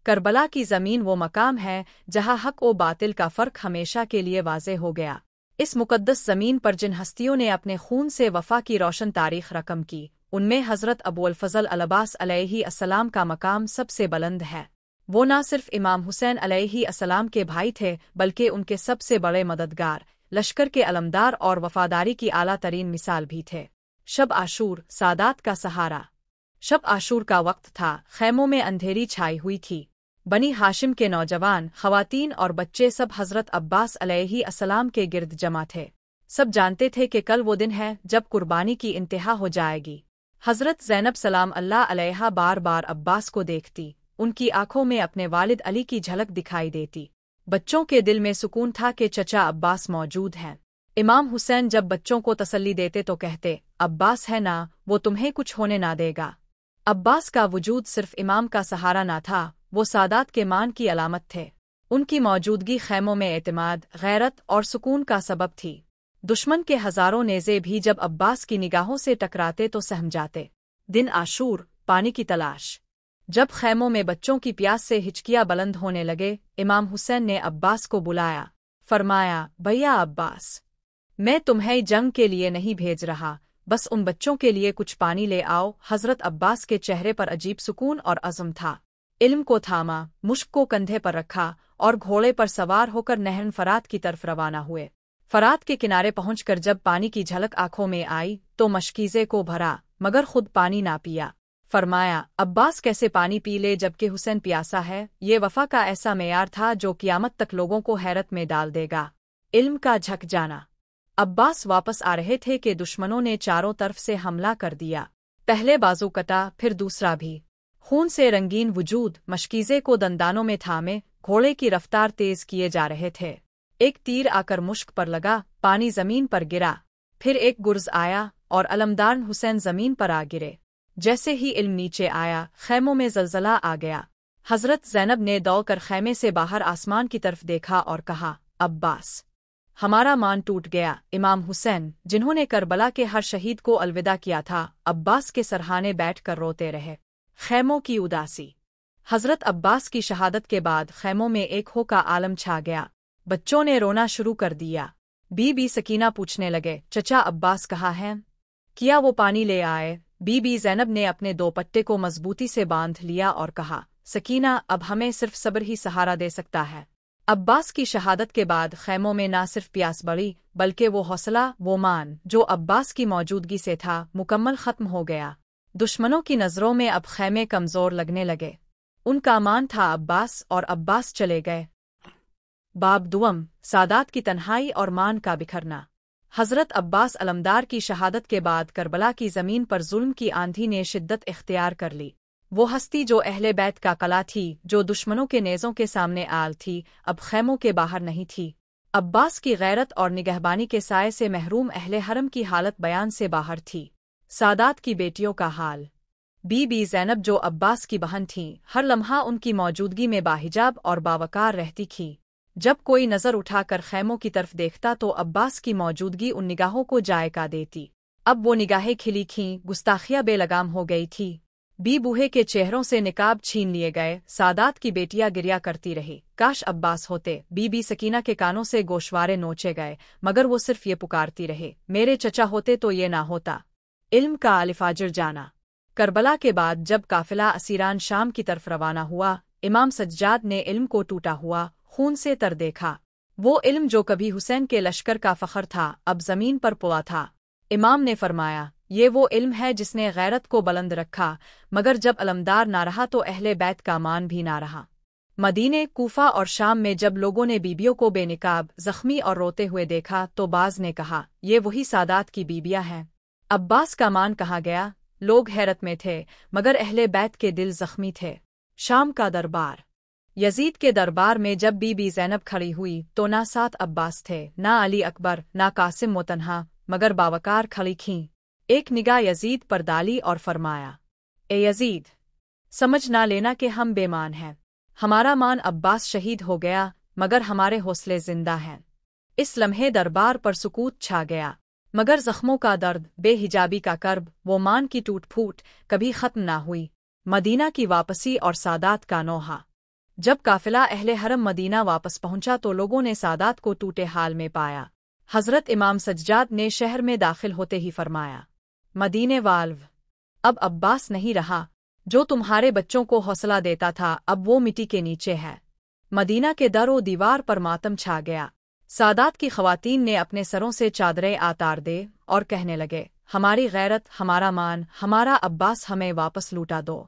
کربلا کی زمین وہ مقام ہے جہاں حق و باطل کا فرق ہمیشہ کے لیے واضح ہو گیا۔ اس مقدس زمین پر جن ہستیوں نے اپنے خون سے وفا کی روشن تاریخ رقم کی، ان میں حضرت ابو الفضل العباس علیہ السلام کا مقام سب سے بلند ہے۔ وہ نہ صرف امام حسین علیہ السلام کے بھائی تھے بلکہ ان کے سب سے بڑے مددگار، لشکر کے علمدار اور وفاداری کی اعلیٰ ترین مثال بھی تھے۔ شب عاشور، سادات کا سہارا۔ شب عاشور کا وقت تھا، خیموں میں اندھیری چھائی ہوئی تھی۔ بنی ہاشم کے نوجوان، خواتین اور بچے سب حضرت عباس علیہ السلام کے گرد جمع تھے۔ سب جانتے تھے کہ کل وہ دن ہے جب قربانی کی انتہا ہو جائے گی۔ حضرت زینب سلام اللہ علیہا بار بار عباس کو دیکھتی، ان کی آنکھوں میں اپنے والد علی کی جھلک دکھائی دیتی۔ بچوں کے دل میں سکون تھا کہ چچا عباس موجود ہیں۔ امام حسین جب بچوں کو تسلی دیتے تو کہتے، عباس ہے نا، وہ تمہیں کچھ ہونے نہ دے گا۔ عباس کا وجود صرف امام کا سہارا نہ تھا، وہ سادات کے مان کی علامت تھے۔ ان کی موجودگی خیموں میں اعتماد، غیرت اور سکون کا سبب تھی۔ دشمن کے ہزاروں نیزے بھی جب عباس کی نگاہوں سے ٹکراتے تو سہم جاتے۔ دن عاشور، پانی کی تلاش۔ جب خیموں میں بچوں کی پیاس سے ہچکیاں بلند ہونے لگے، امام حسین نے عباس کو بلایا، فرمایا، بھیا عباس، میں تمہیں جنگ کے لیے نہیں بھیج رہا، بس ان بچوں کے لیے کچھ پانی لے آؤ۔ حضرت عباس کے چہرے پر عجیب سکون اور عزم تھا۔ علم کو تھاما، مشک کو کندھے پر رکھا اور گھوڑے پر سوار ہو کر نہر فرات کی طرف روانہ ہوئے۔ فرات کے کنارے پہنچ کر جب پانی کی جھلک آنکھوں میں آئی تو مشکیزے کو بھرا مگر خود پانی نہ پیا۔ فرمایا، عباس کیسے پانی پی لے جبکہ حسین پیاسا ہے؟ یہ وفا کا ایسا معیار تھا جو قیامت تک لوگوں کو حیرت میں ڈال دے گا۔ علم کا جھک جانا۔ عباس واپس آ رہے تھے کہ دشمنوں نے چاروں طرف سے حملہ کر دیا۔ پہلے بازو کٹا، پھر دوسرا بھی۔ خون سے رنگین وجود، مشکیزے کو دندانوں میں تھامے، گھوڑے کی رفتار تیز کیے جا رہے تھے۔ ایک تیر آ کر مشک پر لگا، پانی زمین پر گرا، پھر ایک گرز آیا اور علمدار حسین زمین پر آ گرے۔ جیسے ہی علم نیچے آیا، خیموں میں زلزلہ آ گیا۔ حضرت زینب نے دوڑ کر خیمے سے باہر آسمان کی طرف دیکھا اور کہا، عباس، ہمارا مان ٹوٹ گیا۔ امام حسین، جنہوں نے کربلا کے ہر شہید کو الوداع کیا تھا، عباس کے سرہانے بیٹھ کر روتے رہے۔ خیموں کی اداسی۔ حضرت عباس کی شہادت کے بعد خیموں میں ایک ہو کا عالم چھا گیا۔ بچوں نے رونا شروع کر دیا۔ بی بی سکینہ پوچھنے لگے، چچا عباس کہاں ہیں؟ کیا وہ پانی لے آئے؟ بی بی زینب نے اپنے دوپٹے کو مضبوطی سے باندھ لیا اور کہا، سکینہ، اب ہمیں صرف صبر ہی سہارا دے سکتا ہے۔ عباس کی شہادت کے بعد خیموں میں نہ صرف پیاس بڑھی بلکہ وہ حوصلہ، وہ مان جو عباس کی موجودگی سے تھا، مکمل ختم ہو گیا۔ دشمنوں کی نظروں میں اب خیمے کمزور لگنے لگے۔ ان کا مان تھا عباس، اور عباس چلے گئے۔ باب دوم، سادات کی تنہائی اور مان کا بکھرنا۔ حضرت عباس علمدار کی شہادت کے بعد کربلا کی زمین پر ظلم کی آندھی نے شدت اختیار کر لی۔ وہ ہستی جو اہل بیت کا قلعہ تھی، جو دشمنوں کے نیزوں کے سامنے آل تھی، اب خیموں کے باہر نہیں تھی۔ عباس کی غیرت اور نگہبانی کے سائے سے محروم اہل حرم کی حالت بیان سے باہر تھی۔ سادات کی بیٹیوں کا حال۔ بی بی زینب جو عباس کی بہن تھیں، ہر لمحہ ان کی موجودگی میں باحجاب اور باوقار رہتی تھی۔ جب کوئی نظر اٹھا کر خیموں کی طرف دیکھتا تو عباس کی موجودگی ان نگاہوں کو جائکا دیتی۔ اب وہ نگاہیں کھلی کھیں، گستاخیاں بے لگام ہو گئی تھی۔ بی بوہے کے چہروں سے نقاب چھین لیے گئے۔ سادات کی بیٹیاں گریا کرتی رہی، کاش عباس ہوتے۔ بی بی سکینہ کے کانوں سے گوشوارے نوچے گئے، مگر وہ صرف یہ پکارتی رہے، میرے چچا ہوتے تو یہ نہ ہوتا۔ علم کا الفاجر جانا۔ کربلا کے بعد جب قافلہ اسیران شام کی طرف روانہ ہوا، امام سجاد نے علم کو ٹوٹا ہوا، خون سے تر دیکھا۔ وہ علم جو کبھی حسین کے لشکر کا فخر تھا، اب زمین پر پڑا تھا۔ امام نے فرمایا، یہ وہ علم ہے جس نے غیرت کو بلند رکھا، مگر جب علمدار نہ رہا تو اہل بیت کا مان بھی نہ رہا۔ مدینے، کوفہ اور شام میں جب لوگوں نے بیبیوں کو بے نقاب، زخمی اور روتے ہوئے دیکھا تو بعض نے کہا، یہ وہی سادات کی بیبیاں ہیں۔ عباس کا مان کہاں گیا؟ لوگ حیرت میں تھے، مگر اہل بیت کے دل زخمی تھے۔ شام کا دربار۔ یزید کے دربار میں جب بی بی زینب کھڑی ہوئی تو نہ ساتھ عباس تھے، نہ علی اکبر، نہ قاسم متنہا، مگر باوقار کھڑی کھیں۔ ایک نگاہ یزید پر ڈالی اور فرمایا، اے یزید، سمجھ نہ لینا کہ ہم بے مان ہیں۔ ہمارا مان عباس شہید ہو گیا، مگر ہمارے حوصلے زندہ ہیں۔ اس لمحے دربار پر سکوت چھا گیا، مگر زخموں کا درد، بے حجابی کا کرب، وہ مان کی ٹوٹ پھوٹ کبھی ختم نہ ہوئی۔ مدینہ کی واپسی اور سادات کا نوحہ۔ جب قافلہ اہل حرم مدینہ واپس پہنچا تو لوگوں نے سادات کو ٹوٹے حال میں پایا۔ حضرت امام سجاد نے شہر میں داخل ہوتے ہی فرمایا، مدینے والو، اب عباس نہیں رہا جو تمہارے بچوں کو حوصلہ دیتا تھا، اب وہ مٹی کے نیچے ہے۔ مدینہ کے در و دیوار پر ماتم چھا گیا۔ سادات کی خواتین نے اپنے سروں سے چادریں اتار دے اور کہنے لگے، ہماری غیرت، ہمارا مان، ہمارا عباس ہمیں واپس لوٹا دو۔